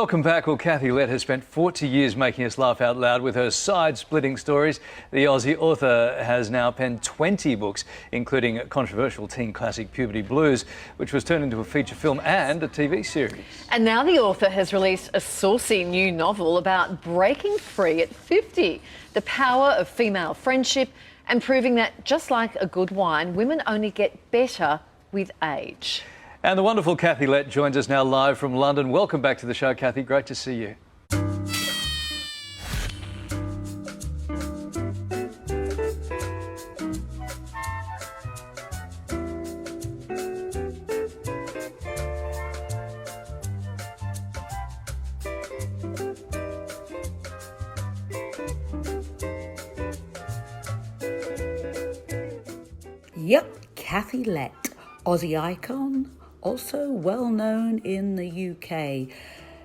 Welcome back. Well, Kathy Lette has spent 40 years making us laugh out loud with her side-splitting stories. The Aussie author has now penned 20 books, including controversial teen classic Puberty Blues, which was turned into a feature film and a TV series. And now the author has released a saucy new novel about breaking free at 50, the power of female friendship, and proving that, just like a good wine, women only get better with age. And the wonderful Kathy Lette joins us now live from London. Welcome back to the show, Kathy. Great to see you. Yep, Kathy Lette, Aussie icon, also well known in the UK.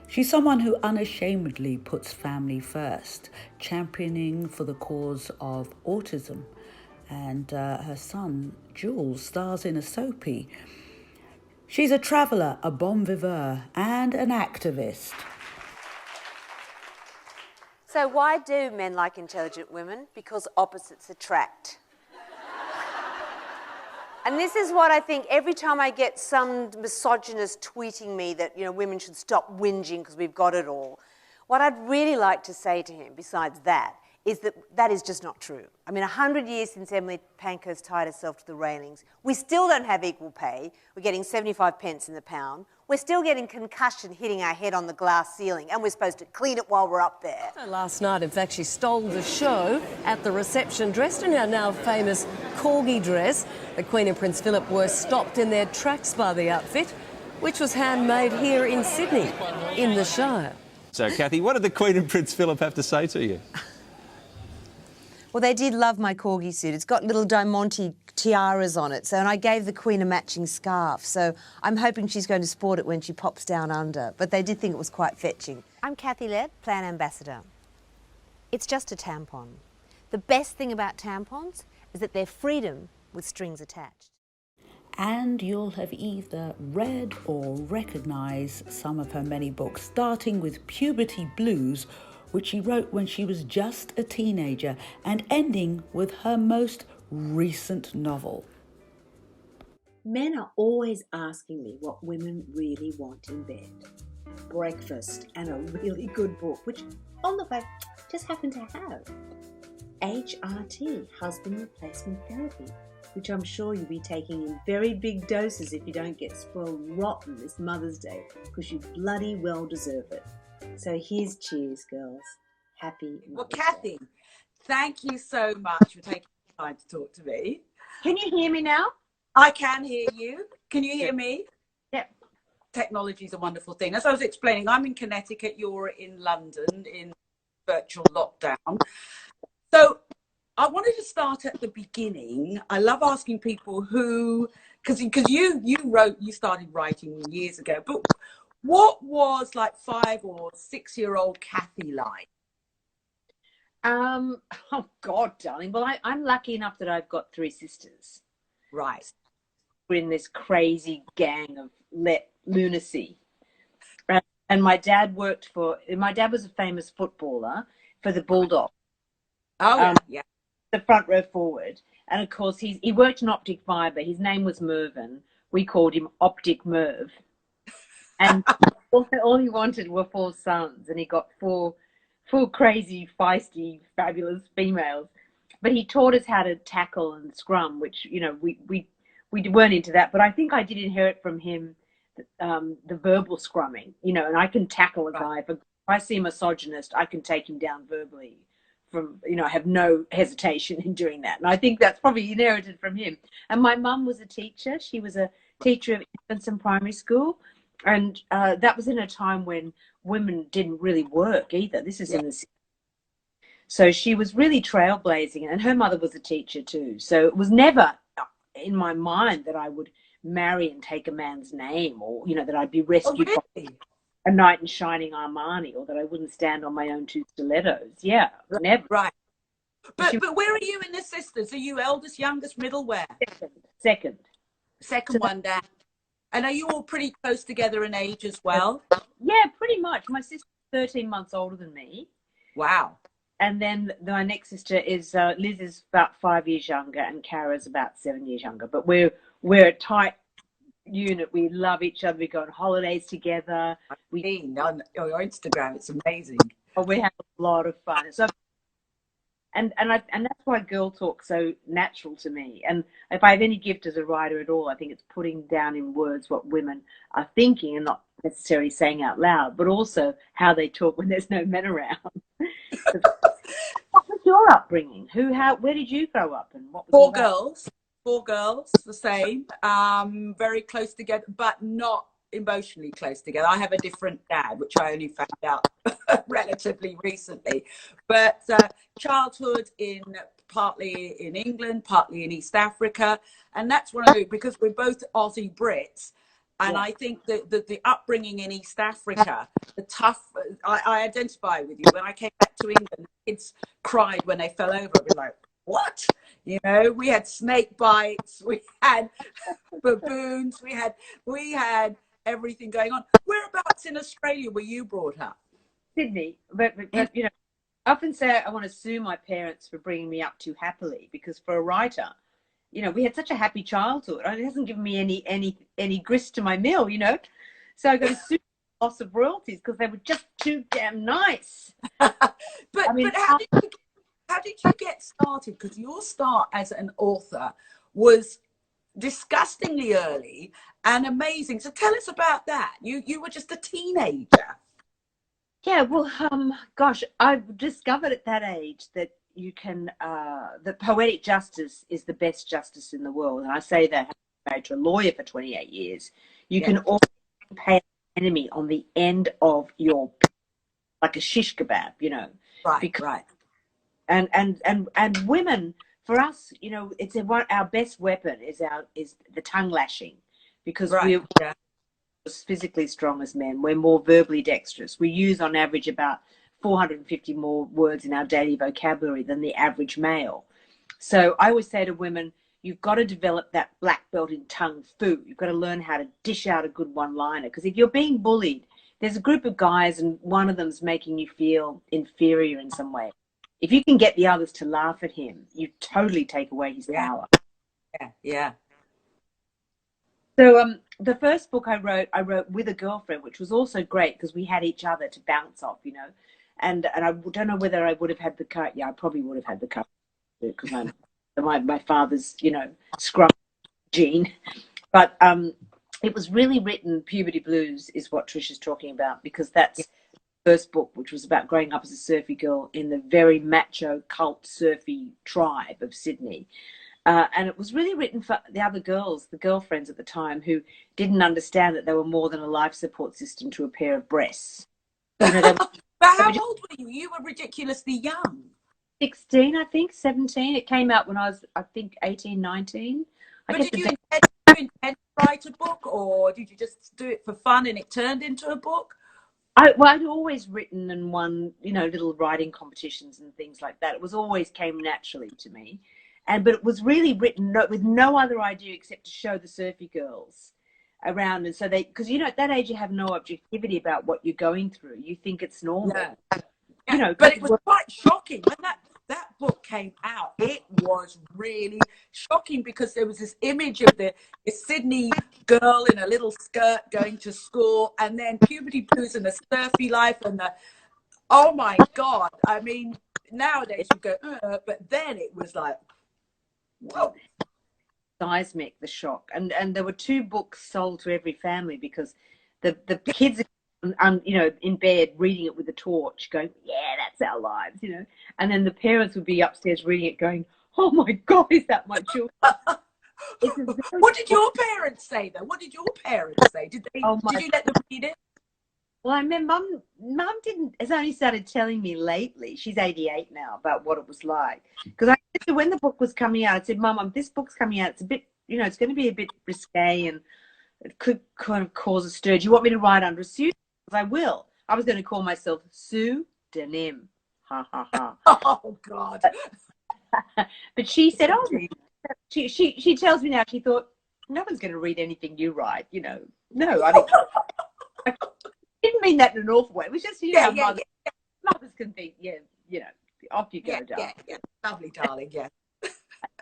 She's someone who unashamedly puts family first, championing for the cause of autism. And her son, Jules, stars in a soapie. She's a traveller, a bon vivant, and an activist. So why do men like intelligent women? Because opposites attract. And this is what I think every time I get some misogynist tweeting me that, women should stop whinging because we've got it all. What I'd really like to say to him, besides that, is that that is just not true. I mean, 100 years since Emily Pankhurst tied herself to the railings, we still don't have equal pay. We're getting 75 pence in the pound. We're still getting concussion hitting our head on the glass ceiling, and we're supposed to clean it while we're up there. So last night, in fact, she stole the show at the reception, dressed in her now famous corgi dress. The Queen and Prince Philip were stopped in their tracks by the outfit, which was handmade here in Sydney, in the Shire. So, Kathy, what did the Queen and Prince Philip have to say to you? Well, they did love my corgi suit. It's got little Diamante tiaras on it, and I gave the Queen a matching scarf, so I'm hoping she's going to sport it when she pops down under, but they did think it was quite fetching. I'm Kathy Lette, Plan Ambassador. It's just a tampon. The best thing about tampons is that they're freedom with strings attached. And you'll have either read or recognised some of her many books, starting with Puberty Blues, which she wrote when she was just a teenager, and ending with her most recent novel. Men are always asking me what women really want in bed. Breakfast and a really good book, which, on the way, just happen to have. HRT, Husband Replacement Therapy, which I'm sure you'll be taking in very big doses if you don't get spoiled rotten this Mother's Day, because you bloody well deserve it. So here's cheers, girls. Happy Mother's Well, Day. Kathy, thank you so much for taking the time to talk to me. Can you hear me now? I can hear you. Can you hear me? Yep. Technology is a wonderful thing. As I was explaining, I'm in Connecticut, you're in London in virtual lockdown. So I wanted to start at the beginning. I love asking people who, because you started writing years ago, but what was like 5 or 6 year old Kathy like? Oh God, darling. Well, I'm lucky enough that I've got 3 sisters. Right. We're in this crazy gang of lunacy. And my dad was a famous footballer for the Bulldogs. Oh, yeah. The front row forward. And of course, he worked in optic fibre. His name was Mervyn. We called him Optic Merv. And all he wanted were 4 sons, and he got four crazy, feisty, fabulous females. But he taught us how to tackle and scrum, which, we weren't into that. But I think I did inherit from him the verbal scrumming, and I can tackle a guy. If I see a misogynist, I can take him down verbally. I have no hesitation in doing that. And I think that's probably inherited from him. And my mum was a teacher. She was a teacher of infants in primary school. And that was in a time when women didn't really work either. This is in the 60s. So she was really trailblazing, and her mother was a teacher too. So it was never in my mind that I would marry and take a man's name, or that I'd be rescued by a knight in shining Armani, or that I wouldn't stand on my own 2 stilettos. Yeah, never. Right. But where are you in the sisters? Are you eldest, youngest, middle, where? Second. Second one down. And are you all pretty close together in age as well? Yeah, pretty much. My sister's 13 months older than me. Wow. And then my next sister is Liz is about 5 years younger, and Kara's about 7 years younger. But we're a tight unit. We love each other. We go on holidays together. I've seen on your Instagram, it's amazing. We have a lot of fun. So, and that's why girl talk's so natural to me. And if I have any gift as a writer at all, I think it's putting down in words what women are thinking and not necessarily saying out loud, but also how they talk when there's no men around. What was your upbringing? Where did you grow up, and what was Four girls, the same. Very close together, but not emotionally close together. I have a different dad, which I only found out relatively recently. But childhood partly in England, partly in East Africa, and that's one of the, because we're both Aussie Brits. And I think that the upbringing in East Africa, I identify with you. When I came back to England, kids cried when they fell over. We're like, what? You know, we had snake bites, we had baboons, we had everything going on. Whereabouts in Australia were you brought up? Sydney, but you know, I often say I want to sue my parents for bringing me up too happily, because for a writer, you know, we had such a happy childhood. It hasn't given me any grist to my mill, you know. So I got to sue the loss of royalties because they were just too damn nice. But how did you get started? Because your start as an author was disgustingly early and amazing. So tell us about that. You were just a teenager. Yeah, well, gosh, I discovered at that age that you can, that poetic justice is the best justice in the world. And I say that having been married to a lawyer for 28 years. You can always pay an enemy on the end of your, like a shish kebab, you know. Right. And women, for us, you know, it's our best weapon is the tongue lashing, because we're as physically strong as men. We're more verbally dexterous. We use on average about 450 more words in our daily vocabulary than the average male. So I always say to women, you've got to develop that black belt in tongue fu. You've got to learn how to dish out a good one-liner, because if you're being bullied, there's a group of guys and one of them's making you feel inferior in some way. If you can get the others to laugh at him, you totally take away his power. Yeah. So the first book I wrote with a girlfriend, which was also great because we had each other to bounce off, you know. And I don't know whether I would have had the courage. Yeah, I probably would have had the courage, because my father's, you know, scrum gene. But it was really written, Puberty Blues is what Trish is talking about, because that's the first book, which was about growing up as a surfy girl in the very macho cult surfy tribe of Sydney. And it was really written for the other girls, the girlfriends at the time, who didn't understand that they were more than a life support system to a pair of breasts. You know, but how old were you? You were ridiculously young. 16, I think, 17. It came out when I was, I think, 18, 19. But did you intend to write a book, or did you just do it for fun and it turned into a book? I'd always written and won, you know, little writing competitions and things like that. It was always came naturally to me. But it was really written with no other idea except to show the surfy girls around. And so because, you know, at that age, you have no objectivity about what you're going through. You think it's normal. Yeah. You know, but it was quite shocking when that book came out. It was really shocking because there was this image of the Sydney girl in a little skirt going to school, and then puberty blues and the surfy life and oh my God. I mean, nowadays you go, but then it was like, whoa. Seismic, the shock. And there were 2 books sold to every family, because the kids, you know, in bed reading it with a torch going, yeah, that's our lives, you know. And then the parents would be upstairs reading it going, oh my God, is that my children? What did your parents say though? What did your parents say? Did you let them read it? Well, I remember Mum has only started telling me lately, she's 88 now, about what it was like. Because when the book was coming out, I said, Mum, this book's coming out, it's a bit, you know, it's going to be a bit risque and it could kind of cause a stir. Do you want me to write under a pseudonym? Because I will. I was going to call myself Sue Denim. Ha, ha, ha. Oh, God. But she said, oh, she tells me now, she thought, no one's going to read anything you write, you know. No, I didn't mean that in an awful way. It was just, you know, mothers can think, you know, off you go, darling. Yeah. Lovely, darling, yeah.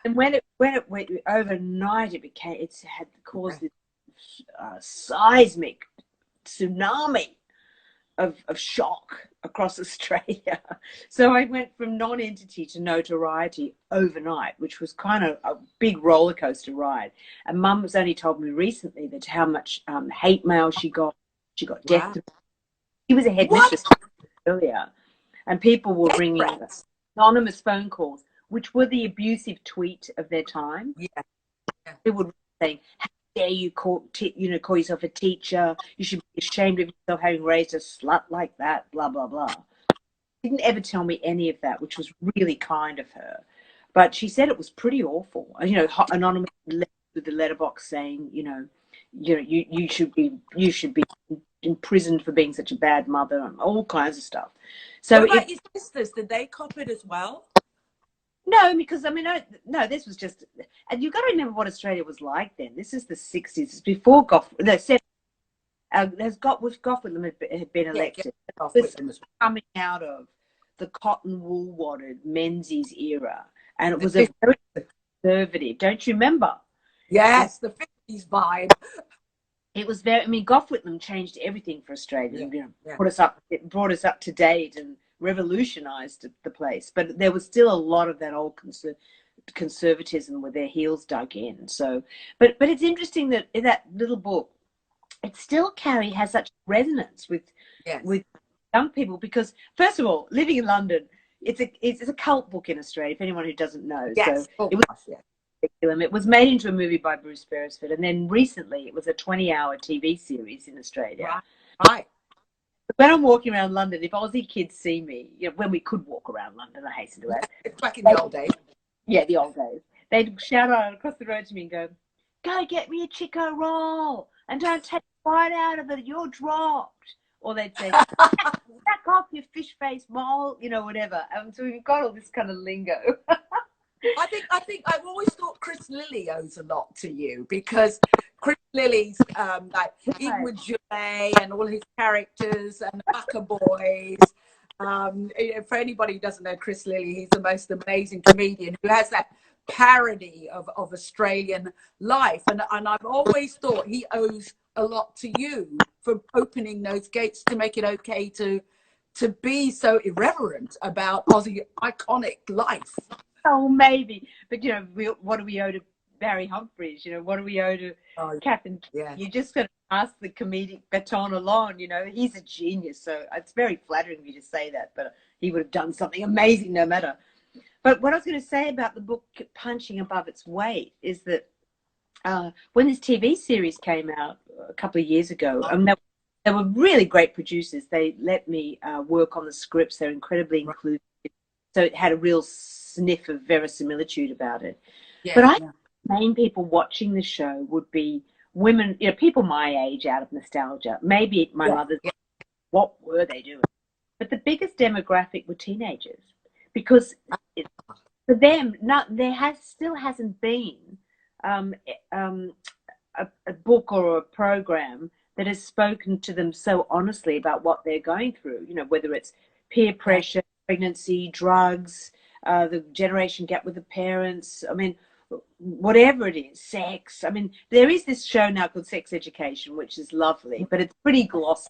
And when it went overnight, it had caused this seismic tsunami of shock across Australia. So I went from non-entity to notoriety overnight, which was kind of a big roller coaster ride. And Mum's only told me recently that how much hate mail she got. She got death. She was a headmistress earlier, and people were ringing anonymous phone calls, which were the abusive tweet of their time. People would saying, "How dare you call yourself a teacher? You should be ashamed of yourself having raised a slut like that." Blah blah blah. Didn't ever tell me any of that, which was really kind of her. But she said it was pretty awful. You know, anonymous with the letterbox saying, you should be imprisoned for being such a bad mother and all kinds of stuff. So what about your sisters? Did they cop it as well? No, because I mean, no, this was just, and you've got to remember what Australia was like then. This is the 60s. It's before Gough, no, 70s. Gough Whitlam had been elected. It was coming out of the cotton wool wadded Menzies era, and it was a very conservative. Don't you remember? Yes, the 50s vibe. It was very. I mean, Gough Whitlam changed everything for Australia. It brought us up to date and revolutionized the place. But there was still a lot of that old conservatism with their heels dug in. So, but it's interesting that in that little book, it still has such resonance with young people, because first of all, living in London, it's a cult book in Australia, if anyone who doesn't know. Yes, so it was made into a movie by Bruce Beresford, and then recently it was a 20-hour TV series in Australia. Right. When I'm walking around London, if Aussie kids see me, when we could walk around London, I hasten to add. It's back in the old days. Yeah, the old days. They'd shout out across the road to me and go, "Go get me a Chico roll, and don't take a bite out of it, you're dropped." Or they'd say, "Back off, you fish-faced mole," whatever. So we've got all this kind of lingo. I think I've always thought Chris Lilly owes a lot to you, because Chris Lilly's like Ingrid Julet and all his characters and the Bucker Boys. For anybody who doesn't know Chris Lilly, he's the most amazing comedian who has that parody of Australian life, and I've always thought he owes a lot to you for opening those gates to make it okay to be so irreverent about Aussie iconic life. Oh, maybe. But, what do we owe to Barry Humphries? What do we owe to Catherine? Yeah. You just got to pass the comedic baton along. He's a genius. So it's very flattering of you to say that, but he would have done something amazing no matter. But what I was going to say about the book punching above its weight is that when this TV series came out a couple of years ago, they were really great producers. They let me work on the scripts. They're incredibly inclusive. So it had a real sniff of verisimilitude about it. But I think the main people watching the show would be women, people my age out of nostalgia. Maybe my mother's, what were they doing? But the biggest demographic were teenagers, because for them, still hasn't been a book or a program that has spoken to them so honestly about what they're going through, whether it's peer pressure, pregnancy, drugs, the generation gap with the parents. I mean, whatever it is, sex. I mean, there is this show now called Sex Education, which is lovely, but it's pretty glossy.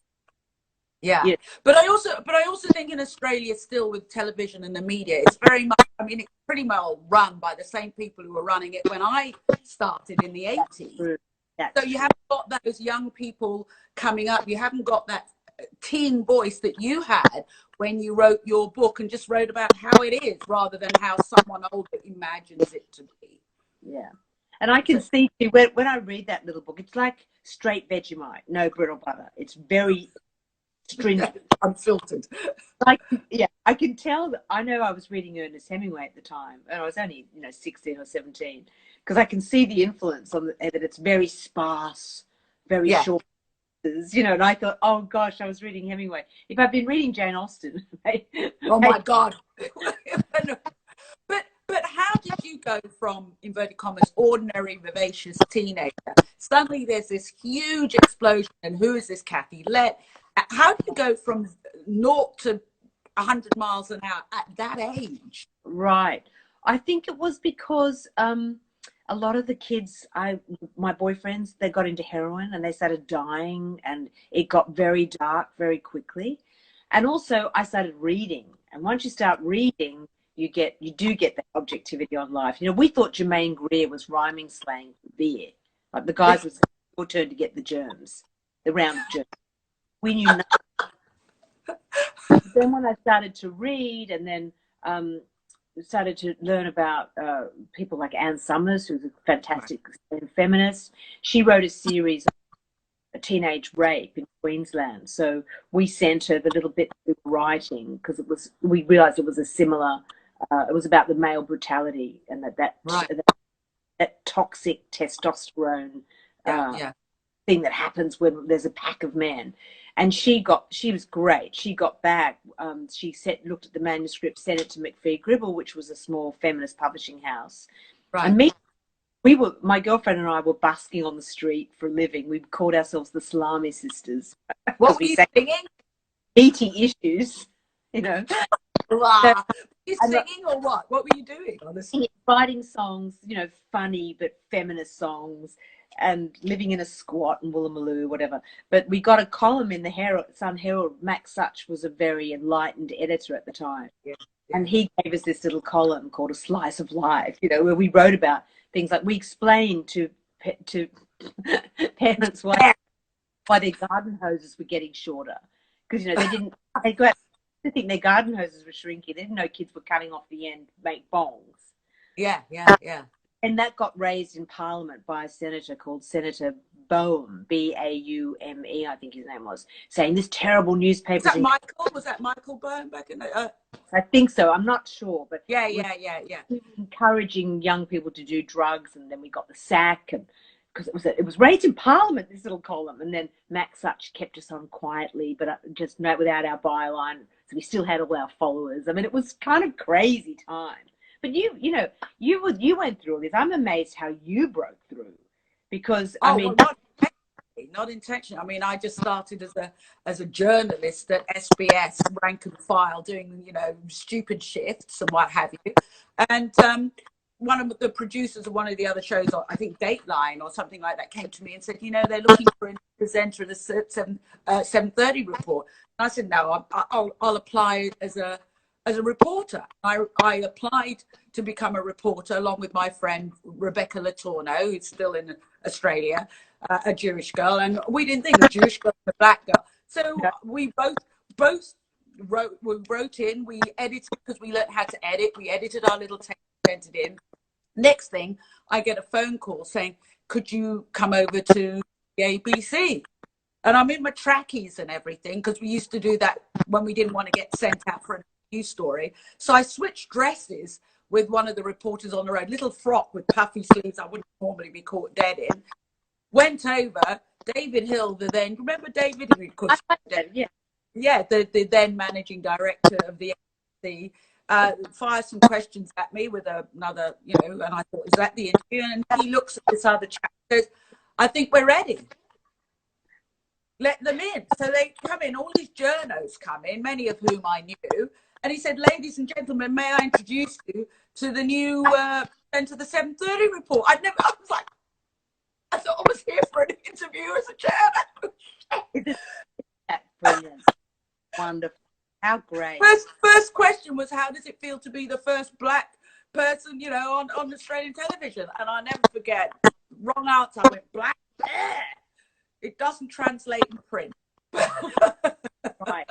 Yeah. But I also think in Australia, still with television and the media, it's very much, it's pretty well run by the same people who were running it when I started in the 80s. So you haven't got those young people coming up. You haven't got that teen voice that you had when you wrote your book, and just wrote about how it is rather than how someone older imagines it to be. Yeah. And I can see too, when I read that little book, it's like straight Vegemite, no brittle butter. It's very stringent, unfiltered. I can tell that. I know I was reading Ernest Hemingway at the time, and I was only 16 or 17, because I can see the influence on that it's very sparse, very short. And I thought, oh gosh, I was reading Hemingway. If I'd been reading Jane Austen, oh my God. But how did you go from, inverted commas, ordinary vivacious teenager? Suddenly there's this huge explosion, and who is this Kathy Lette? How do you go from 0 to 100 miles an hour at that age? Right. I think it was because a lot of the kids, my boyfriends, they got into heroin and they started dying, and it got very dark very quickly. And also I started reading, and once you start reading, you do get that objectivity on life. You know, we thought Jermaine Greer was rhyming slang for beer. Like the guys would say, your turn to get the germs, the round of germs. We knew nothing. Then when I started to read, and then started to learn about people like Anne Summers, who's a fantastic feminist. She wrote a series on teenage rape in Queensland. So we sent her the little bit we were writing, because we realised it was a similar. It was about the male brutality, and that toxic testosterone thing that happens when there's a pack of men. And she was great. She got back. She looked at the manuscript, sent it to McPhee Gribble, which was a small feminist publishing house. Right. And my girlfriend and I were busking on the street for a living. We called ourselves the Salami Sisters. What were you singing? Meaty issues, you know. Wow. Were you singing or what? What were you doing? Honestly, writing songs, you know, funny but feminist songs, and living in a squat in Woolloomooloo, whatever. But we got a column in the Sun Herald. Max Such was a very enlightened editor at the time. Yeah. And he gave us this little column called A Slice of Life, you know, where we wrote about things like, we explained to parents why their garden hoses were getting shorter. Because, you know, they got to think their garden hoses were shrinking. They didn't know kids were cutting off the end to make bongs. Yeah. And that got raised in Parliament by a senator called Senator Baume, Baume, I think his name was, saying this terrible newspaper. Was that Michael Baume back in the? I think so. I'm not sure, but yeah. Encouraging young people to do drugs, and then we got the sack, and because it was raised in Parliament, this little column, and then Max Such kept us on quietly, but just without our byline, so we still had all our followers. I mean, it was kind of crazy time. But you went through all this. I'm amazed how you broke through, because not intentionally. I mean, I just started as a journalist at SBS, rank and file, doing, you know, stupid shifts and what have you. And one of the producers of one of the other shows, I think Dateline or something like that, came to me and said, you know, they're looking for a presenter in the 7:30 report. And I said, no, I'll apply as a reporter. I applied to become a reporter along with my friend Rebecca Latorno, who's still in Australia, a Jewish girl, and we didn't think a Jewish girl and a black girl. So we both wrote in, we edited, because we learned how to edit. We edited our little text, sent it in. Next thing, I get a phone call saying, could you come over to the ABC? And I'm in my trackies and everything, because we used to do that when we didn't want to get sent out for a news story. So I switched dresses with one of the reporters on the road, little frock with puffy sleeves I wouldn't normally be caught dead in. Went over, David Hill, remember David? The then managing director of the ABC, fired some questions at me with another, you know, and I thought, is that the interview? And he looks at this other chap and goes, I think we're ready. Let them in. So they come in, all these journos come in, many of whom I knew. And he said, ladies and gentlemen, may I introduce you to the new presenter of the 7:30 report? I was like, I thought I was here for an interview as a journo. Brilliant. Wonderful. How great. First question was, how does it feel to be the first black person, you know, on Australian television? And I'll never forget, wrong answer, I went, black? Yeah. It doesn't translate in print. Right.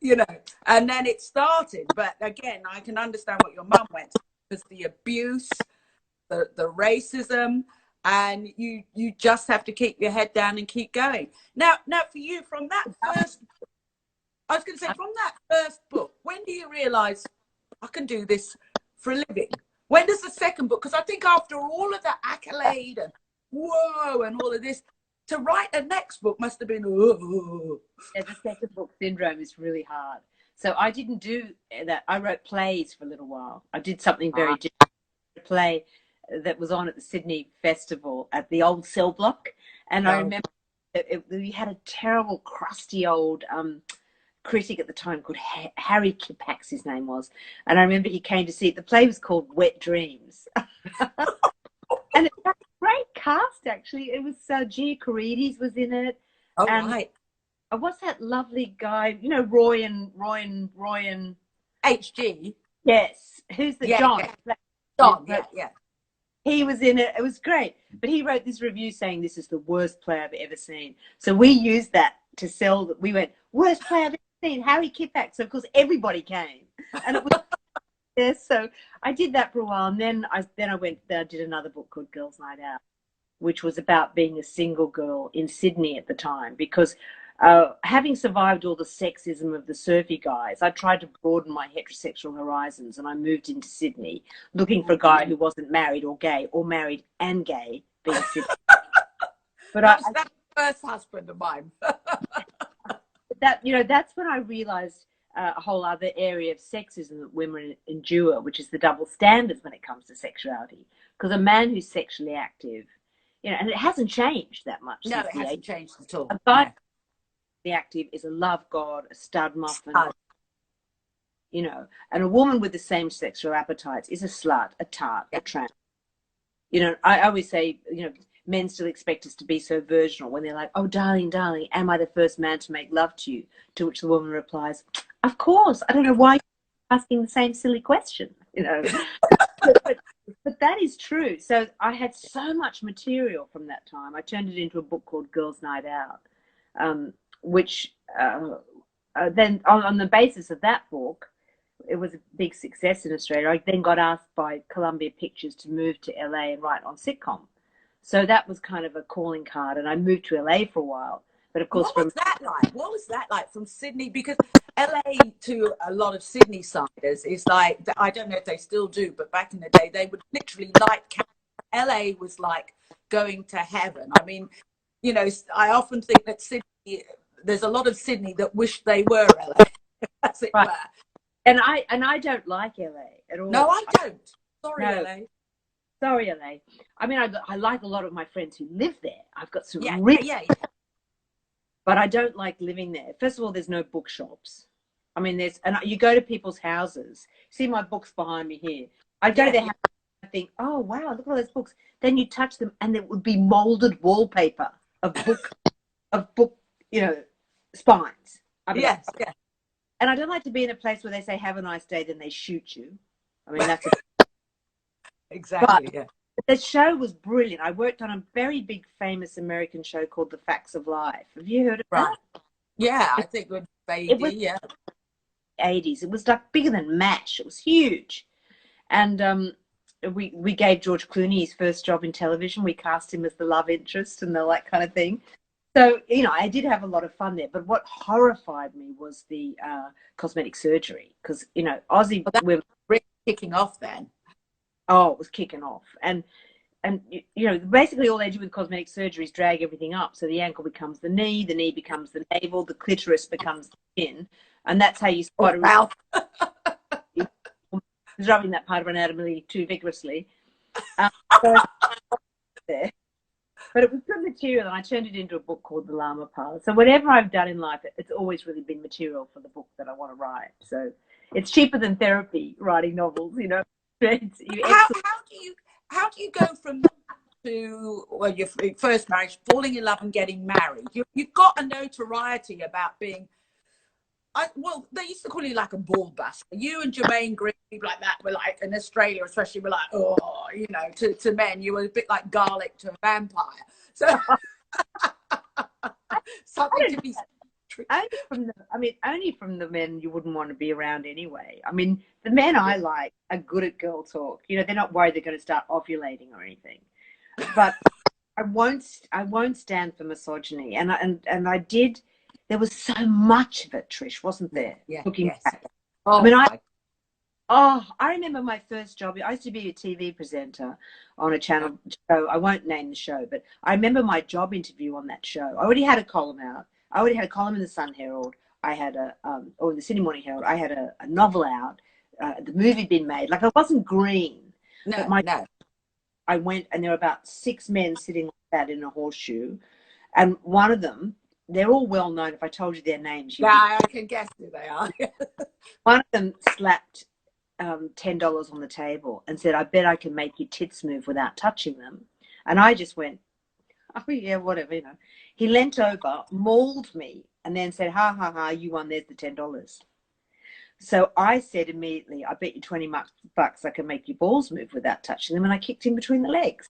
You know, and then it started. But again, I can understand what your mum went through, because the abuse, the racism, and you just have to keep your head down and keep going. Now for you, from that first, I was going to say, from that first book, when do you realise I can do this for a living? When does the second book? Because I think after all of that accolade and whoa and all of this, to write a next book must have been, oh. Yeah, the second book syndrome is really hard. So I didn't do that. I wrote plays for a little while. I did something very different. A play that was on at the Sydney Festival at the old cell block. And I remember we had a terrible, crusty old critic at the time called Harry Kipax, his name was. And I remember he came to see it. The play was called Wet Dreams. And it had a great cast, actually. It was Gia Carides was in it. Oh, right. What's that lovely guy? You know, Roy and HG. Yes. Who's the John? Yeah. John, yeah. He was in it. It was great. But he wrote this review saying this is the worst play I've ever seen. So we used that to sell. We went, worst play I've ever seen, Harry Kipax. So, of course, everybody came. And it was, yeah, so I did that for a while. And then I did another book called Girls' Night Out, which was about being a single girl in Sydney at the time. Because having survived all the sexism of the surfy guys, I tried to broaden my heterosexual horizons, and I moved into Sydney looking for a guy who wasn't married or gay, or married and gay, being Sydney. But that's the first husband of mine. That's when I realized a whole other area of sexism that women endure, which is the double standards when it comes to sexuality. Because a man who's sexually active, and it hasn't changed that much. No, it hasn't changed at all. A guy active is a love god, a stud muffin, and a woman with the same sexual appetites is a slut, a tart, a tramp. I always say, men still expect us to be so virginal when they're like, oh, darling, am I the first man to make love to you? To which the woman replies, of course. I don't know why you're asking the same silly question, But that is true. So I had so much material from that time. I turned it into a book called Girls' Night Out, which then on the basis of that book, it was a big success in Australia. I then got asked by Columbia Pictures to move to LA and write on sitcom. So that was kind of a calling card, and I moved to LA for a while. But of course, What was that like from Sydney? Because LA to a lot of Sydney siders is like, I don't know if they still do, but back in the day, they would literally light candles. LA was like going to heaven. I mean, I often think that Sydney, there's a lot of Sydney that wish they were LA, as it were. And I don't like LA at all. No, I don't. Sorry, no. LA. Sorry, LA. I mean, I like a lot of my friends who live there. I've got some but I don't like living there. First of all, there's no bookshops. I mean, you go to people's houses. See my books behind me here. I go to their house and I think, oh wow, look at all those books. Then you touch them, and there would be molded wallpaper of book, spines. Yes. And I don't like to be in a place where they say, have a nice day, then they shoot you. I mean, that's exactly. But the show was brilliant. I worked on a very big, famous American show called The Facts of Life. Have you heard of that? Yeah, I think with Baby, yeah. 80s. It was like bigger than MASH. It was huge. And we gave George Clooney his first job in television. We cast him as the love interest and all that kind of thing. So, I did have a lot of fun there. But what horrified me was the cosmetic surgery. Because, Aussie women really kicking off then. Oh, it was kicking off. And basically all they do with cosmetic surgery is drag everything up. So the ankle becomes the knee becomes the navel, the clitoris becomes the chin. And that's how you spot a mouth. Rubbing that part of anatomy too vigorously. But it was good material, and I turned it into a book called The Llama Parlor. So whatever I've done in life, it's always really been material for the book that I want to write. So it's cheaper than therapy, writing novels, How do you go from that to your first marriage, falling in love and getting married? You've got a notoriety about being. They used to call you like a ball buster. You and Jermaine Green, people like that, were like, in Australia especially, were like, to men, you were a bit like garlic to a vampire. So something to be. Only from the men you wouldn't want to be around anyway. I mean, the men I like are good at girl talk. They're not worried they're going to start ovulating or anything. But I won't stand for misogyny, and I did. There was so much of it, Trish, wasn't there? Yeah. Looking back. I remember my first job. I used to be a TV presenter on a channel show. I won't name the show, but I remember my job interview on that show. I already had a column out. I already had a column in the Sun Herald. I had or the Sydney Morning Herald, I had a novel out. The movie had been made. Like, I wasn't green. No, but no. I went, and there were about 6 men sitting like that in a horseshoe. And one of them, they're all well known. If I told you their names, I can guess who they are. one of them slapped $10 on the table and said, "I bet I can make your tits move without touching them." And I just went, "Oh yeah, whatever, you know." He leant over, mauled me, and then said, "Ha ha ha, you won. There's the $10." So I said immediately, "I bet you $20 I can make your balls move without touching them." And I kicked him between the legs.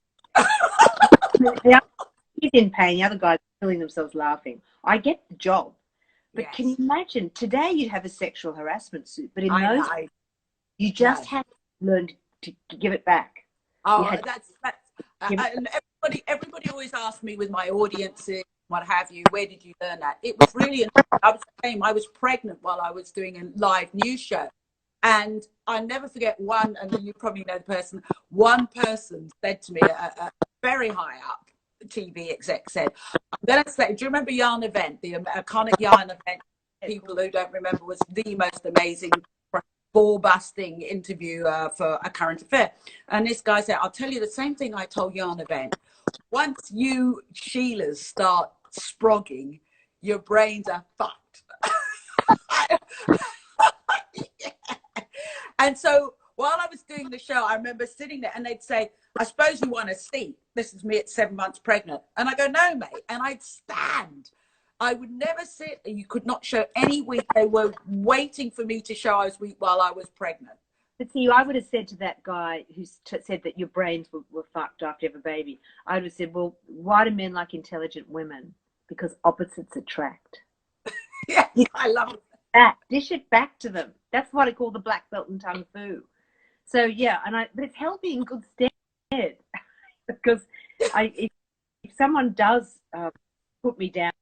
He's in pain. The other guys are killing themselves laughing. I get the job. But Yes. can you imagine? Today you'd have a sexual harassment suit, but in those know. you just had to learn to give it back. Oh, that's and everybody always asks me with my audiences, what have you, where did you learn that? It was really, I was pregnant while I was doing a live news show. And I never forget one, and you probably know the person, one person said to me, a very high up TV exec said, "I'm going to say, do you remember Yarn Event, the iconic Yarn Event? People who don't remember, was the most amazing ball-busting interview for a current affair." And this guy said, "I'll tell you the same thing I told Yarn Event. Once you Sheilas start sprogging, your brains are fucked." Yeah. And so while I was doing the show, I remember sitting there and they'd say, "I suppose you want a seat." This is me at 7 months pregnant. And I go, "No, mate." And I'd stand. I would never sit. You could not show any week. They were waiting for me to show I was weak while I was pregnant. But see, I would have said to that guy who said that your brains were fucked after you have a baby, I would have said, "Well, why do men like intelligent women? Because opposites attract." Yeah, I love it. Dish it back to them. That's what I call the black belt and tongue fu. So yeah, but it's held me in good stead because if someone does put me down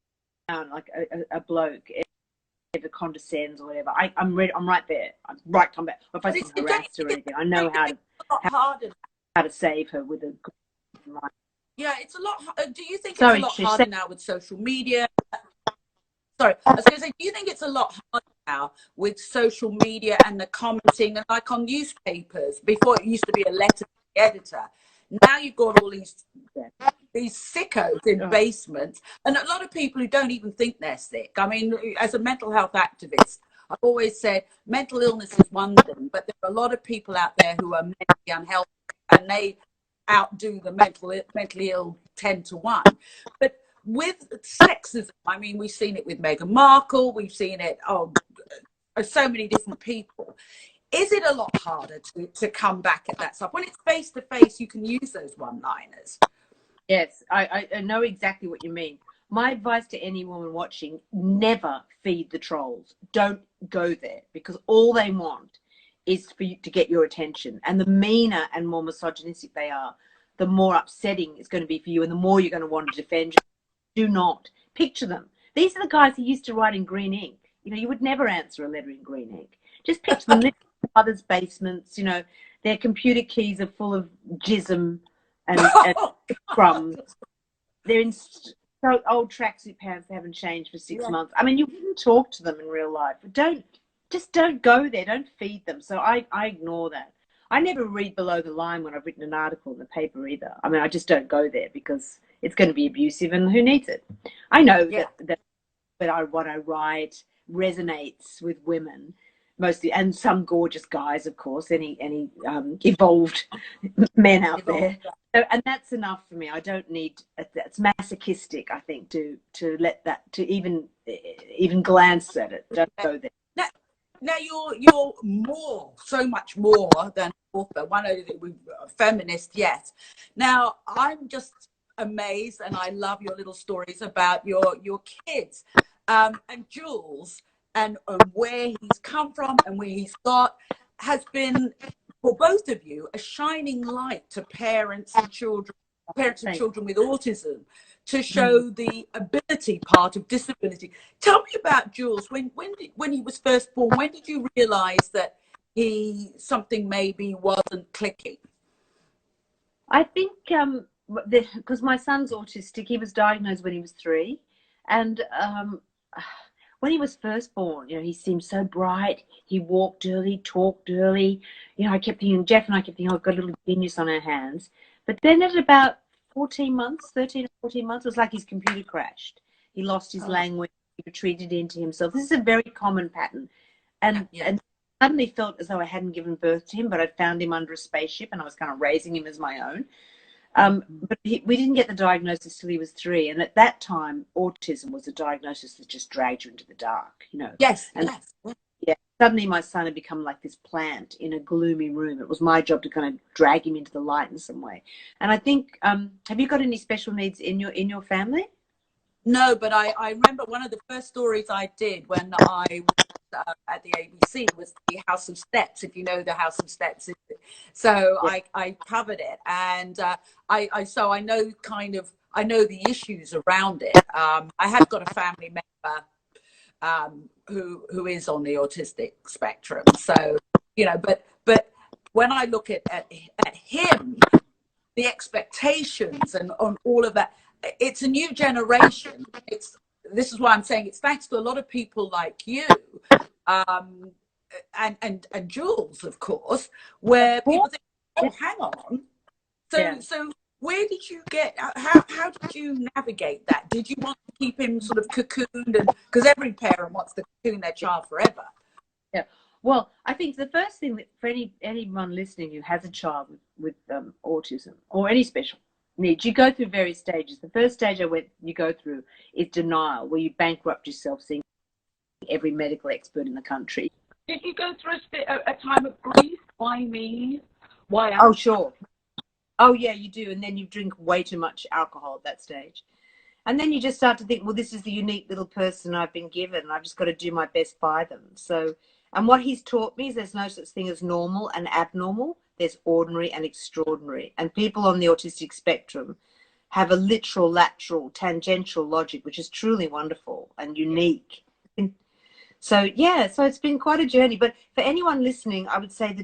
like a bloke, if it condescends or whatever, I'm ready. I'm right there. I'm right come back. If I see harassed or anything, I know how to save her with a good line. Yeah, it's a lot. Do you think it's a lot harder now with social media? Sorry, I was going to say, do you think it's a lot harder now with social media and the commenting, and like on newspapers? Before it used to be a letter to the editor. Now you've got all these sickos in basements, and a lot of people who don't even think they're sick. I mean, as a mental health activist, I've always said mental illness is one thing, but there are a lot of people out there who are mentally unhealthy, and they outdo the mentally ill 10 to 1. But with sexism, I mean, we've seen it with Meghan Markle, we've seen it so many different people. Is it a lot harder to come back at that stuff? When it's face to face, you can use those one-liners. Yes, I know exactly what you mean. My advice to any woman watching, never feed the trolls. Don't go there, because all they want is for you to get your attention. And the meaner and more misogynistic they are, the more upsetting it's going to be for you, and the more you're going to want to defend. Do not picture them. These are the guys who used to write in green ink. You know, you would never answer a letter in green ink. Just picture them living in others' basements. You know, their computer keys are full of jism and crumbs. They're in so old tracksuit pants they haven't changed for 6 months. I mean, you wouldn't talk to them in real life. But don't go there. Don't feed them. So I ignore that. I never read below the line when I've written an article in the paper either. I mean, I just don't go there because it's going to be abusive, and who needs it? I know that what I write resonates with women mostly, and some gorgeous guys, of course, any evolved men out there. So, and that's enough for me. I don't need. It's masochistic, I think, to let that, to even glance at it. Don't go there. Now you're so much more than author. One of the feminist, yes. Now I'm just amazed, and I love your little stories about your kids, and Jules, and where he's come from and where he's got, has been for both of you a shining light to parents and children with autism, to show the ability part of disability. Tell me about Jules. When he was first born, when did you realize that something maybe wasn't clicking? I think because my son's autistic, he was diagnosed when he was 3, and when he was first born, he seemed so bright. He walked early, talked early. I kept thinking, Jeff and I kept thinking, oh, we've got a little genius on our hands. But then at about 13 or 14 months, it was like his computer crashed. He lost his language. He retreated into himself. This is a very common pattern. And suddenly felt as though I hadn't given birth to him, but I'd found him under a spaceship and I was kind of raising him as my own. But we didn't get the diagnosis till he was 3. And at that time, autism was a diagnosis that just dragged you into the dark, Yes, And yes. yeah, suddenly my son had become like this plant in a gloomy room. It was my job to kind of drag him into the light in some way. And I think, have you got any special needs in your family? No, but I remember one of the first stories I did when I was at the ABC was the House of Steps, if you know the House of Steps. So Yeah. I covered it, and so I know I know the issues around it. I have got a family member who is on the autistic spectrum. So but when I look at him, the expectations and on all of that. It's a new generation. This is why I'm saying it's thanks to a lot of people like you, and Jules, of course, where people think, oh, hang on. So where did you get? How did you navigate that? Did you want to keep him sort of cocooned? And because every parent wants to cocoon their child forever. Yeah. Well, I think the first thing that for anyone listening who has a child with autism or any special needs, you go through various stages. The first stage you go through is denial, where you bankrupt yourself, seeing every medical expert in the country. Did you go through a time of grief? Why me? Why? Oh, sure. Oh, yeah, you do. And then you drink way too much alcohol at that stage. And then you just start to think, well, this is the unique little person I've been given. I've just got to do my best by them. So, and what he's taught me is there's no such thing as normal and abnormal. There's ordinary and extraordinary. And people on the autistic spectrum have a literal, lateral, tangential logic, which is truly wonderful and unique. So, so it's been quite a journey. But for anyone listening, I would say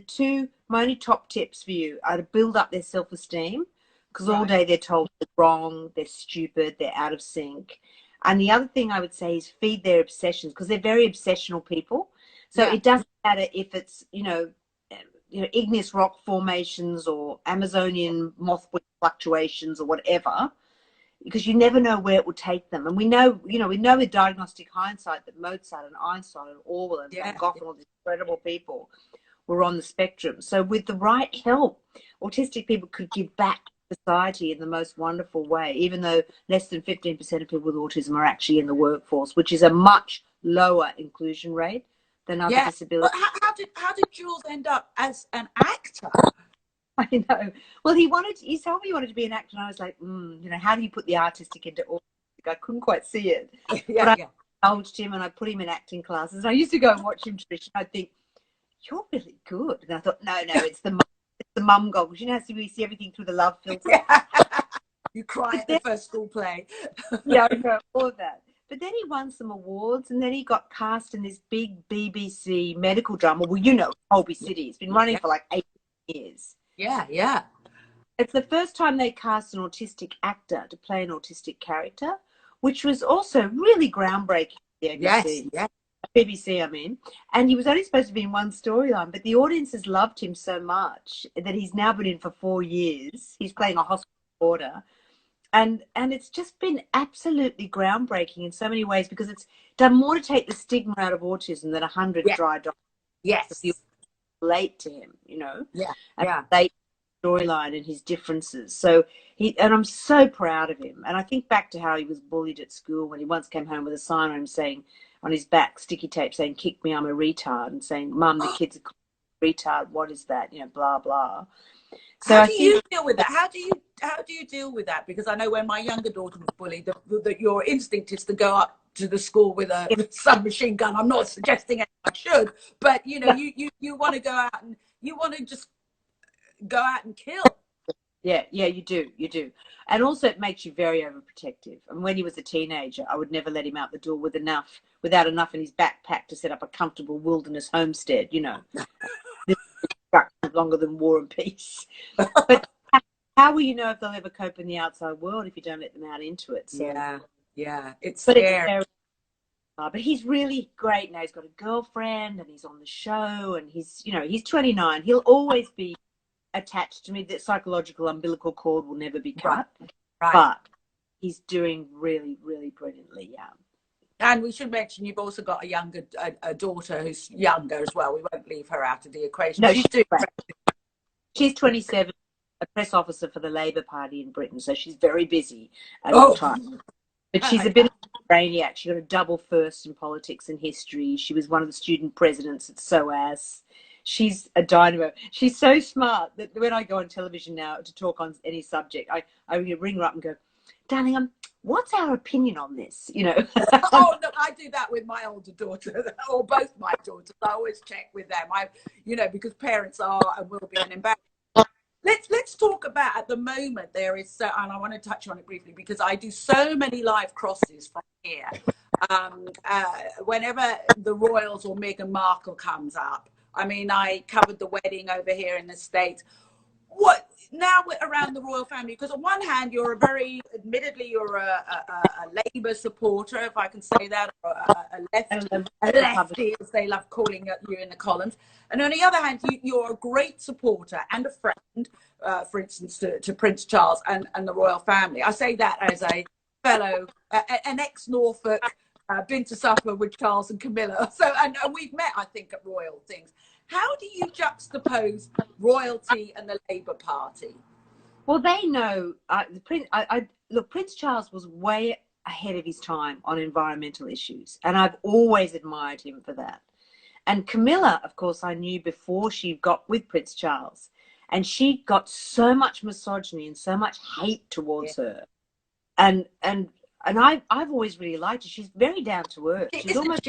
my only top tips for you are to build up their self-esteem, because all day they're told they're wrong, they're stupid, they're out of sync. And the other thing I would say is feed their obsessions, because they're very obsessional people. So it doesn't matter if it's, igneous rock formations or Amazonian mothwing fluctuations or whatever, because you never know where it will take them. And we know with diagnostic hindsight that Mozart and Einstein and Orwell and Van Gogh and all these incredible people were on the spectrum. So with the right help, autistic people could give back to society in the most wonderful way, even though less than 15% of people with autism are actually in the workforce, which is a much lower inclusion rate than other disabilities. But how did Jules end up as an actor? I know. Well, he told me he wanted to be an actor, and I was like, how do you put the artistic into autistic? I couldn't quite see it. But I indulged him and I put him in acting classes. And I used to go and watch him, Trish, and I'd think, you're really good. And I thought, no, it's the mum goggles. How we see everything through the love filter. Yeah. You cry at the first school play. Yeah, I know, all of that. But then he won some awards, and then he got cast in this big BBC medical drama. Well, Holby City. It's been running for like 8 years. Yeah. It's the first time they cast an autistic actor to play an autistic character, which was also really groundbreaking. Yes. BBC, I mean. And he was only supposed to be in one storyline, but the audiences loved him so much that he's now been in for 4 years. He's playing a hospital warder. And it's just been absolutely groundbreaking in so many ways, because it's done more to take the stigma out of autism than 100 dry doctors. Yes. Relate to him, Yeah. Relate storyline and his differences. So and I'm so proud of him. And I think back to how he was bullied at school when he once came home with a sign on him saying, on his back, sticky tape saying, "Kick me, I'm a retard," and saying, "Mum, the kid's a retard. What is that?" Blah blah. So how do you deal with that? How do you deal with that? Because I know when my younger daughter was bullied, that your instinct is to go up to the school with a submachine gun. I'm not suggesting anyone should, but you want to go out and you want to just go out and kill. Yeah, you do. And also it makes you very overprotective. And when he was a teenager, I would never let him out the door without enough in his backpack to set up a comfortable wilderness homestead, This is longer than War and Peace. But how will you know if they'll ever cope in the outside world if you don't let them out into it? So, yeah. It's scary. But he's really great now. He's got a girlfriend and he's on the show and he's 29. He'll always be attached to me. That psychological umbilical cord will never be cut. Right. But he's doing really, really brilliantly, yeah. And we should mention you've also got a daughter who's younger as well. We won't leave her out of the equation. No, she's 27, a press officer for the Labour Party in Britain, so she's very busy at all times. But she's a bit of a brainiac. She got a double first in politics and history. She was one of the student presidents at SOAS. She's a dynamo. She's so smart that when I go on television now to talk on any subject, I ring her up and go, darling, what's our opinion on this? You know. Oh no, I do that with my older daughter or both my daughters. I always check with them. Because parents are and will be an embarrassment. Let's talk about at the moment there is and I want to touch on it briefly because I do so many live crosses from here. Whenever the royals or Meghan Markle comes up, I mean, I covered the wedding over here in the States. What now around the royal family? Because on one hand, you're admittedly, you're a Labour supporter, if I can say that, or a lefty, as they love calling you in the columns. And on the other hand, you're a great supporter and a friend, for instance, to Prince Charles and the royal family. I say that as a fellow, an ex-Norfolk, been to supper with Charles and Camilla. So, and we've met, I think, at royal things. How do you juxtapose royalty and the Labour Party? Well, they know. Look, Prince Charles was way ahead of his time on environmental issues, and I've always admired him for that. And Camilla, of course, I knew before she got with Prince Charles, and she got so much misogyny and so much hate towards her. And I've always really liked her. She's very down to earth. She's almost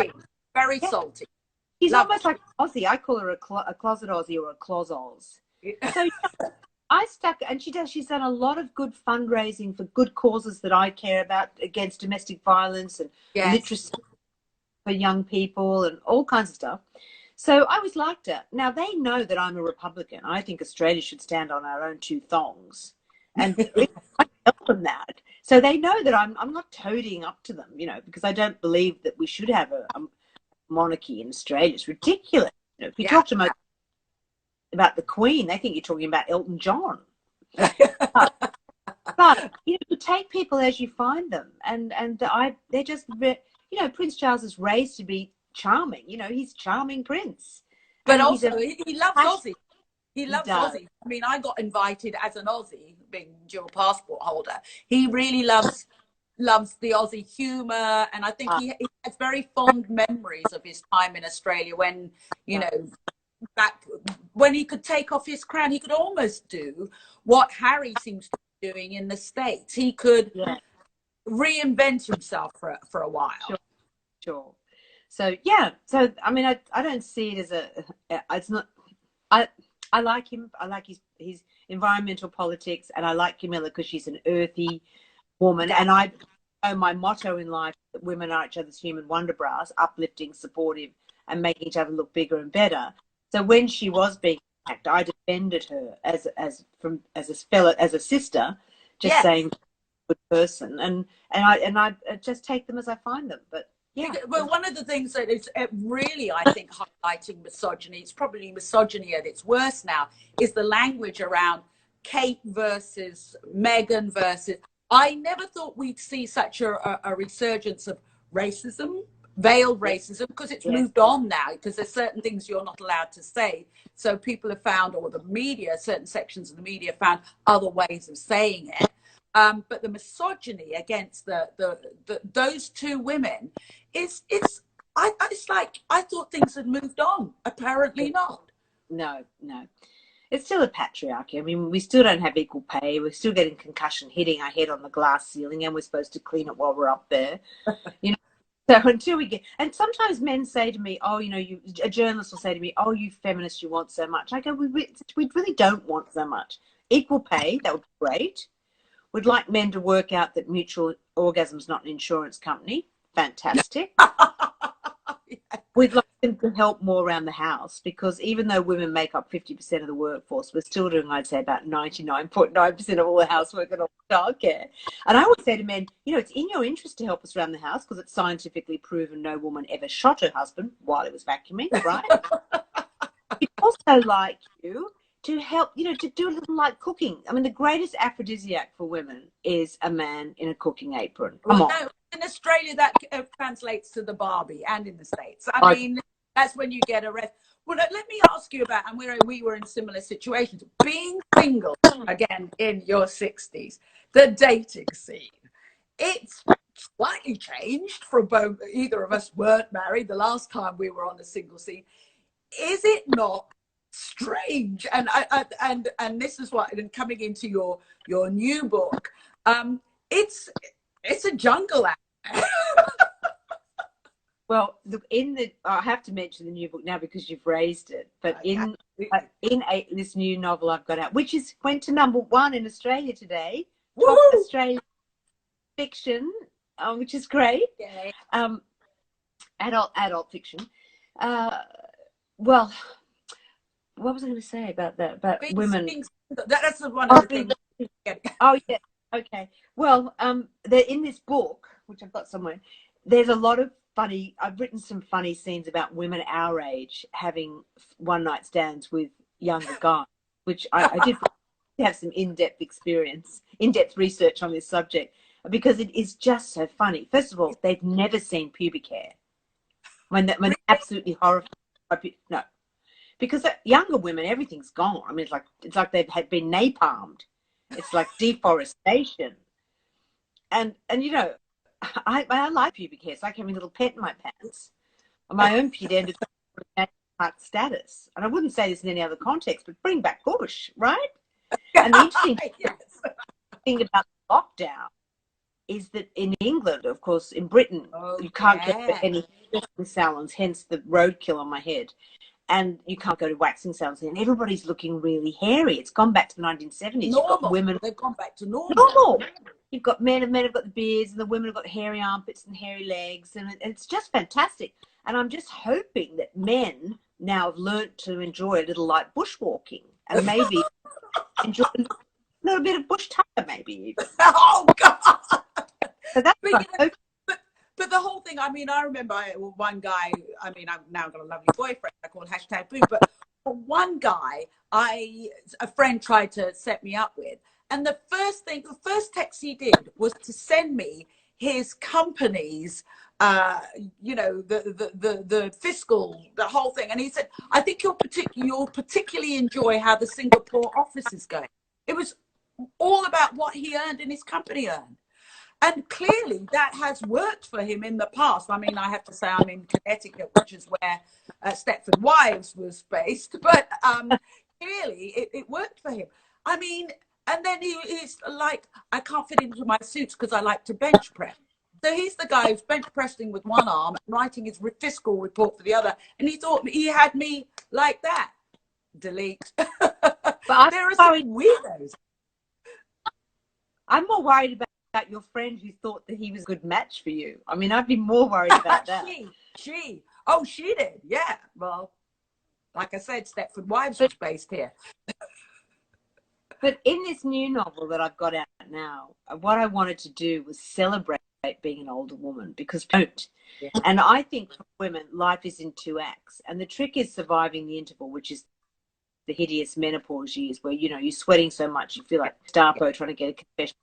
very salty. She's almost like Aussie. I call her a closet Aussie or a clozoz. So I stuck, and she's done a lot of good fundraising for good causes that I care about, against domestic violence and literacy for young people and all kinds of stuff. So I always liked her. Now they know that I'm a Republican. I think Australia should stand on our own two thongs, and I tell them that. So they know that I'm not toadying up to them, because I don't believe that we should have a monarchy in Australia. It's ridiculous. If you talk to them about the Queen, they think you're talking about Elton John. But you take people as you find them, and they're just Prince Charles is raised to be charming. He's charming prince, but also he loves Aussie. He loves Aussie. I mean, I got invited as an Aussie, being dual passport holder. He really loves the Aussie humour, and I think he has very fond memories of his time in Australia when, back when he could take off his crown. He could almost do what Harry seems to be doing in the States. He could reinvent himself for a while. Sure. So I mean, I don't see it as it's not. I like him. I like his environmental politics, and I like Camilla because she's an earthy woman. And I know my motto in life is that women are each other's human wonder bras, uplifting, supportive, and making each other look bigger and better. So when she was being attacked, I defended her as a sister, just saying good person, and I just take them as I find them. But yeah. Well, one of the things that is really, I think, highlighting misogyny, it's probably misogyny at its worst now, is the language around Kate versus Meghan versus. I never thought we'd see such a resurgence of racism, veiled racism, because it's moved on now, because there's certain things you're not allowed to say. So people have found, or the media, certain sections of the media found other ways of saying it. But the misogyny against those two women it's like I thought things had moved on. Apparently not. No. It's still a patriarchy. I mean, we still don't have equal pay. We're still getting concussion, hitting our head on the glass ceiling, and we're supposed to clean it while we're up there. So until we get, and sometimes men say to me, "Oh, a journalist will say to me, oh, you feminists, you want so much." I go, we really don't want so much. Equal pay, that would be great. We'd like men to work out that mutual orgasm's not an insurance company. Fantastic. We'd like them to help more around the house, because even though women make up 50% of the workforce, we're still doing, I'd say, about 99.9% of all the housework and all the childcare. And I always say to men, you know, it's in your interest to help us around the house, because it's scientifically proven no woman ever shot her husband while he was vacuuming, right? We'd also like you to help, you know, to do a little like cooking. I mean, the greatest aphrodisiac for women is a man in a cooking apron. Come on. No, in Australia, that translates to the Barbie, and in the States. I mean, that's when you get arrested. Well, let me ask you about, and we were in similar situations, being single, again, in your 60s, the dating scene. It's slightly changed from both. Either of us weren't married the last time we were on the single scene. Is it not strange? And this is what, and coming into your new book, it's a jungle out there. Well, I have to mention the new book now because you've raised it. But in this new novel I've got out, which went to #1 in Australia today, top Australian fiction, which is great. Yeah. Adult fiction. Well, what was I going to say about that? About women. That's one of the things. Oh yeah. Okay. Well, in this book, which I've got somewhere, there's a lot of funny. I've written some funny scenes about women our age having one-night stands with younger guys, which I did have some in-depth research on this subject, because it is just so funny. First of all, they've never seen pubic hair. When they're absolutely horrified. No, because younger women, everything's gone. I mean, it's like they've been napalmed. It's like deforestation. And you know, I like pubic hair. It's like having a little pet in my pants. My own pudendal status. And I wouldn't say this in any other context, but bring back bush, right? And the interesting thing about lockdown is that in England, of course, in Britain, you can't go to any salons, hence the roadkill on my head. And you can't go to waxing salons, and everybody's looking really hairy. It's gone back to the 1970s. You've got women. They've gone back to normal. You've got men have got the beards, and the women have got hairy armpits and hairy legs, and it's just fantastic. And I'm just hoping that men now have learnt to enjoy a little like bushwalking, and maybe enjoy a little bit of bush tucker, maybe. Oh God! So that's what I hope. But the whole thing, I mean, I remember one guy, I mean, I've now got a lovely boyfriend, I call #boo, but one guy, a friend tried to set me up with, and the first text he did was to send me his company's, you know, the fiscal, the whole thing. And he said, I think you'll particularly enjoy how the Singapore office is going. It was all about what he earned and his company earned. And clearly that has worked for him in the past. I mean, I have to say I'm in Connecticut, which is where Stepford Wives was based. But clearly it worked for him. I mean, and then he's like, I can't fit into my suits because I like to bench press. So he's the guy who's bench pressing with one arm and writing his fiscal report for the other. And he thought he had me like that. Delete. But there are some weirdos. I'm more worried about your friend who thought that he was a good match for you. I mean, I'd be more worried about that. She did, yeah. Well, like I said, Stepford Wives was based here. But in this new novel that I've got out now, what I wanted to do was celebrate being an older woman, because we don't. Yeah. And I think for women, life is in 2 acts. And the trick is surviving the interval, which is the hideous menopause years where, you know, you're sweating so much, you feel like Starpo trying to get a confession.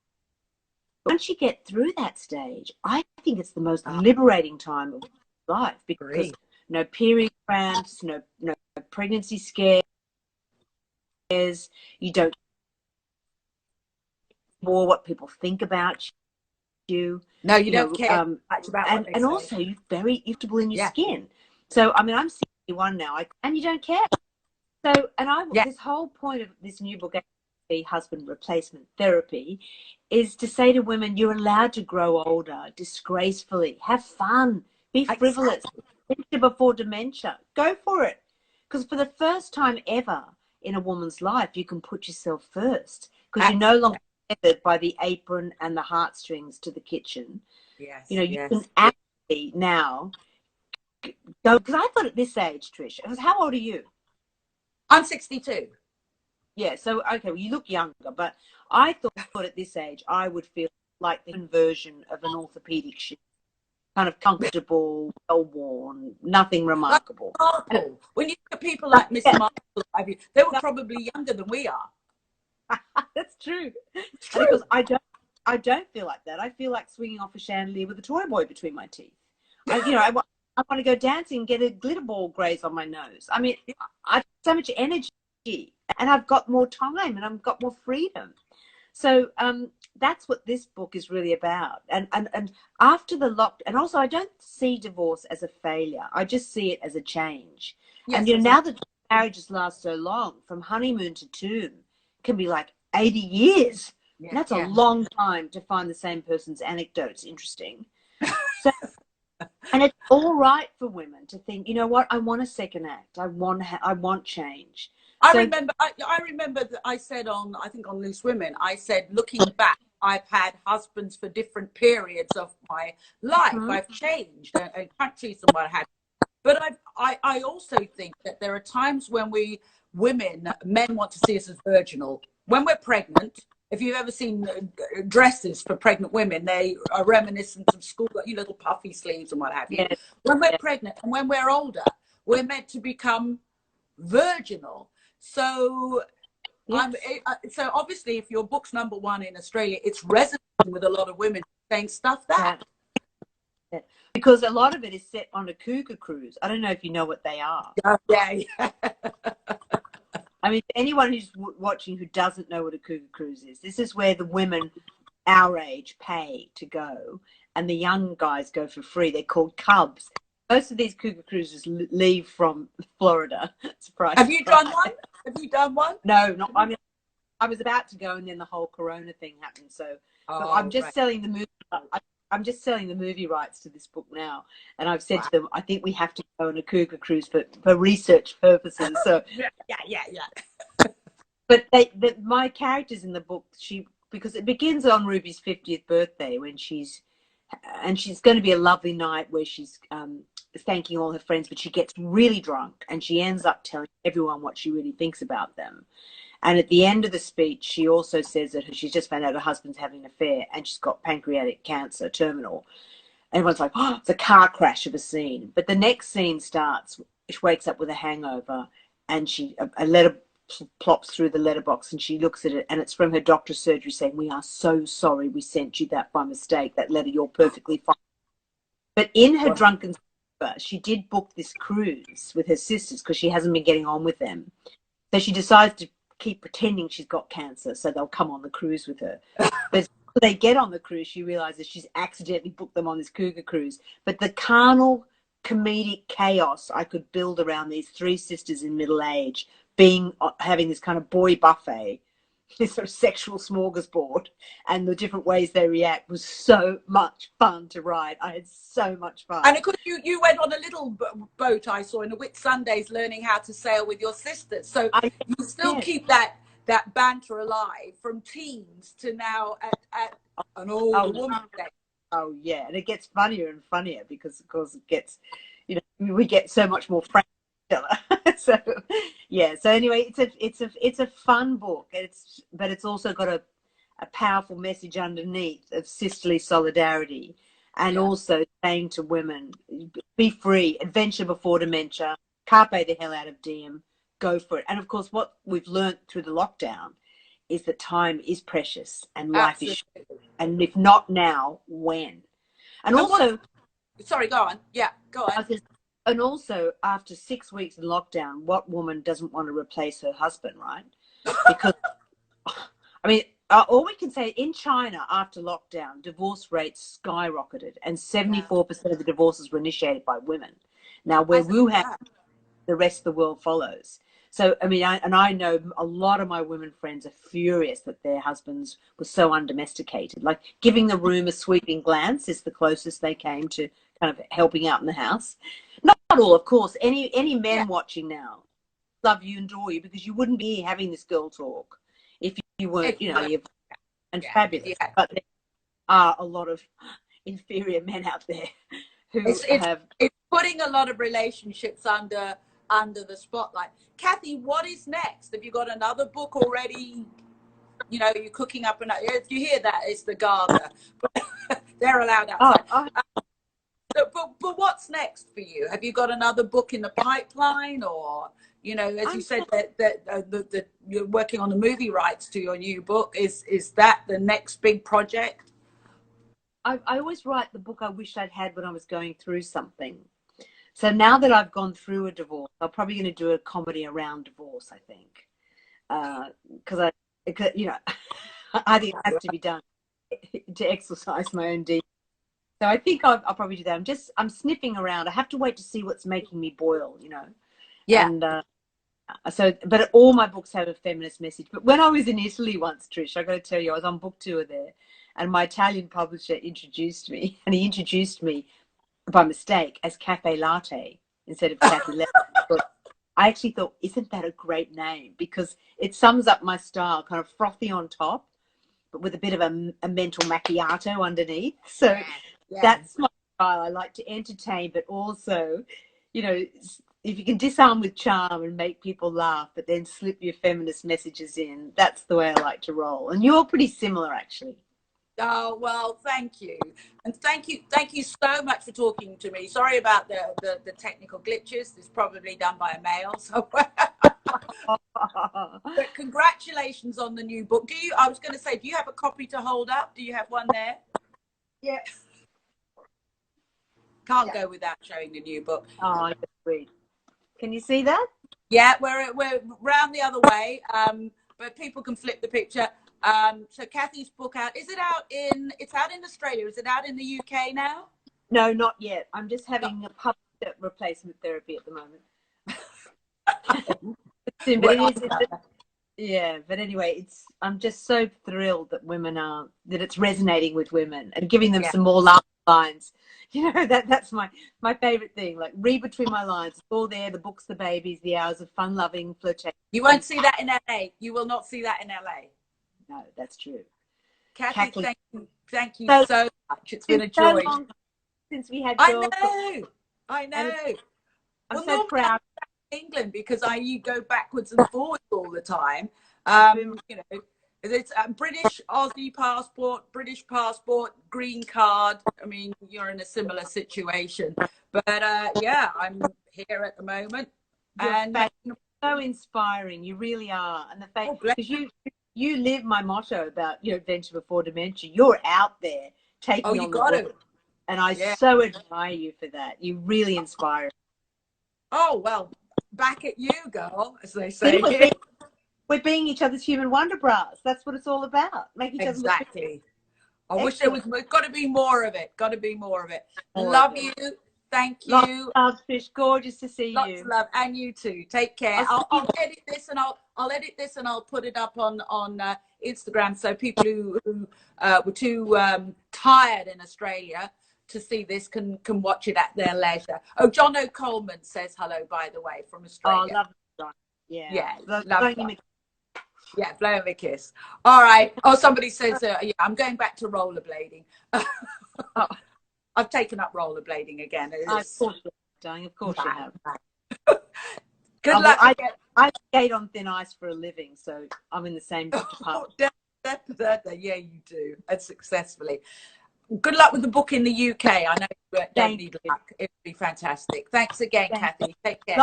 Once you get through that stage, I think it's the most liberating time of life, because no period cramps, no pregnancy scares, you don't more what people think about you. No, you don't care much about what they and say. Also you're very irritable in your skin. So I mean, I'm 61 now, and you don't care. So, and this whole point of this new book, Husband Replacement Therapy, is to say to women, you're allowed to grow older disgracefully, have fun, be frivolous, before dementia, go for it. Because for the first time ever in a woman's life, you can put yourself first, because you're no longer tethered by the apron and the heartstrings to the kitchen. Yes, you know, you can actually now go, because I thought at this age, Trish, because how old are you? I'm 62. Yeah, so, okay, well, you look younger, but I thought at this age I would feel like the version of an orthopedic shoe, kind of comfortable, well-worn, nothing remarkable. Marple. When you look at people like Miss Marple, they were probably younger than we are. That's true. It's true. Because I don't feel like that. I feel like swinging off a chandelier with a toy boy between my teeth. I want to go dancing and get a glitter ball graze on my nose. I mean, I've so much energy, and I've got more time, and I've got more freedom. So that's what this book is really about. And after the and also I don't see divorce as a failure. I just see it as a change. Yes, and now that marriages last so long, from honeymoon to tomb, can be like 80 years. Yeah, That's a long time to find the same person's anecdotes interesting. So, and it's all right for women to think, you know what, I want a second act. I want change. I remember that I said on Loose Women, I said, looking back, I've had husbands for different periods of my life. I've changed and countries and what have you. But I also think that there are times when men want to see us as virginal. When we're pregnant, if you've ever seen dresses for pregnant women, they are reminiscent of school, little puffy sleeves and what have you. Yes. When we're pregnant and when we're older, we're meant to become virginal. So, yes. So obviously, if your book's #1 in Australia, it's resonating with a lot of women saying stuff that. Yeah. Because a lot of it is set on a cougar cruise. I don't know if you know what they are. Yeah. I mean, anyone who's watching who doesn't know what a cougar cruise is, this is where the women our age pay to go, and the young guys go for free. They're called cubs. Most of these cougar cruises leave from Florida. Surprise! Have you done one? Have you done one? No, not. I mean, I was about to go, and then the whole Corona thing happened. So I'm just selling the movie. I'm just selling the movie rights to this book now, and I've said to them, I think we have to go on a cougar cruise for research purposes. So yeah. But my characters in the book, because it begins on Ruby's 50th birthday when she's going to be a lovely night where she's thanking all her friends, but she gets really drunk and she ends up telling everyone what she really thinks about them. And at the end of the speech, she also says that she's just found out her husband's having an affair and she's got pancreatic cancer, terminal. Everyone's like, oh, it's a car crash of a scene. But the next scene starts, she wakes up with a hangover and a letter plops through the letterbox and she looks at it and it's from her doctor's surgery saying, we are so sorry we sent you that by mistake. That letter, you're perfectly fine. But in her drunken stupor, she did book this cruise with her sisters because she hasn't been getting on with them. So she decides to keep pretending she's got cancer so they'll come on the cruise with her. But when they get on the cruise, she realizes she's accidentally booked them on this cougar cruise. But the carnal comedic chaos I could build around these three sisters in middle age having this kind of boy buffet, this sort of sexual smorgasbord, and the different ways they react was so much fun to write. I had so much fun. And of course, you went on a little boat I saw in the Whitsundays learning how to sail with your sisters. So you still keep that banter alive from teens to now at an older woman. Oh yeah, and it gets funnier and funnier because of course it gets, we get so much more frank. So yeah, so anyway, it's a fun book. But it's also got a powerful message underneath of sisterly solidarity, and also saying to women, be free, adventure before dementia, carpe the hell out of diem, go for it. And of course, what we've learned through the lockdown is that time is precious and life is short. And if not now, when? And also, sorry, go on. Yeah, go on. And also, after 6 weeks in lockdown, what woman doesn't want to replace her husband, right? Because, I mean, all we can say, in China, after lockdown, divorce rates skyrocketed, and 74% of the divorces were initiated by women. Now, where Wuhan, the rest of the world follows. So, I mean, I know a lot of my women friends are furious that their husbands were so undomesticated. Like, giving the room a sweeping glance is the closest they came to kind of helping out in the house. Not all, of course. Any men watching now love you and adore you, because you wouldn't be having this girl talk if you weren't, fabulous. Yeah. But there are a lot of inferior men out there who putting a lot of relationships under the spotlight. Kathy, what is next? Have you got another book already? You know, you're cooking up another. If you hear that, it's the Garda. They're allowed outside. But what's next for you? Have you got another book in the pipeline, or, you know, as you said that you're working on the movie rights to your new book? Is that the next big project? I always write the book I wish I'd had when I was going through something. So now that I've gone through a divorce, I'm probably going to do a comedy around divorce, I think. Because you know, I think it has to be done to exercise my own demons. So I think I'll probably do that. I'm sniffing around. I have to wait to see what's making me boil, you know. Yeah. And but all my books have a feminist message. But when I was in Italy once, Trish, I got to tell you, I was on book tour there, and my Italian publisher introduced me, and he introduced me by mistake as Cafe Latte instead of Kathy Lette. But I actually thought, isn't that a great name? Because it sums up my style, kind of frothy on top, but with a bit of a mental macchiato underneath. So that's my style. I like to entertain, but also, you know, if you can disarm with charm and make people laugh, but then slip your feminist messages in, that's the way I like to roll. And you're pretty similar, actually. Oh, well, thank you. And thank you so much for talking to me. Sorry about the technical glitches. It's probably done by a male. So but congratulations on the new book. I was going to say, do you have a copy to hold up? Do you have one there? Yeah. Can't go without showing the new book. Oh, that's sweet. Can you see that? Yeah, we're round the other way, but people can flip the picture. So Kathy's book out. It's out in Australia. Is it out in the UK now? No, not yet. I'm just having a public replacement therapy at the moment. But anyway, I'm just so thrilled that that it's resonating with women and giving them some more laugh lines. You know, that's my favorite thing. Like, read between my lines. It's all there. The books, the babies, the hours of fun-loving flirtation. You won't see that in LA. You will not see that in LA. No, that's true. Kathy, thank you so much. It's been a joy. So long since we had. I know. I'm so proud. England, because you go backwards and forwards all the time. You know, it's British Aussie passport, British passport, green card. I mean, you're in a similar situation, but I'm here at the moment, and so inspiring. You really are, and the fact because you live my motto about, you know, venture before dementia. You're out there taking on the world, and I so admire you for that. You really inspire. Oh, well, back at you, girl, as they say. We're being each other's human wonder bras. That's what it's all about. Make each other look good. I wish there was got to be more of it. Got to be more of it. Love you. Thank you. Lots of love, Trish. Gorgeous to see you. Lots of love, and you too. Take care. I'll edit this and I'll edit this and I'll put it up on Instagram, so people who were too tired in Australia to see this can watch it at their leisure. Oh, John O'Coleman says hello, by the way, from Australia. Oh, love John. Yeah. Love John. Yeah, blow him a kiss. All right. Oh, somebody says, I'm going back to rollerblading. I've taken up rollerblading again. Of course you have, darling. Of course you have. Good luck. I skate on thin ice for a living, so I'm in the same department. Yeah, you do. And successfully. Good luck with the book in the UK. I know you don't need luck. It would be fantastic. Thanks again, Kathy. Take care.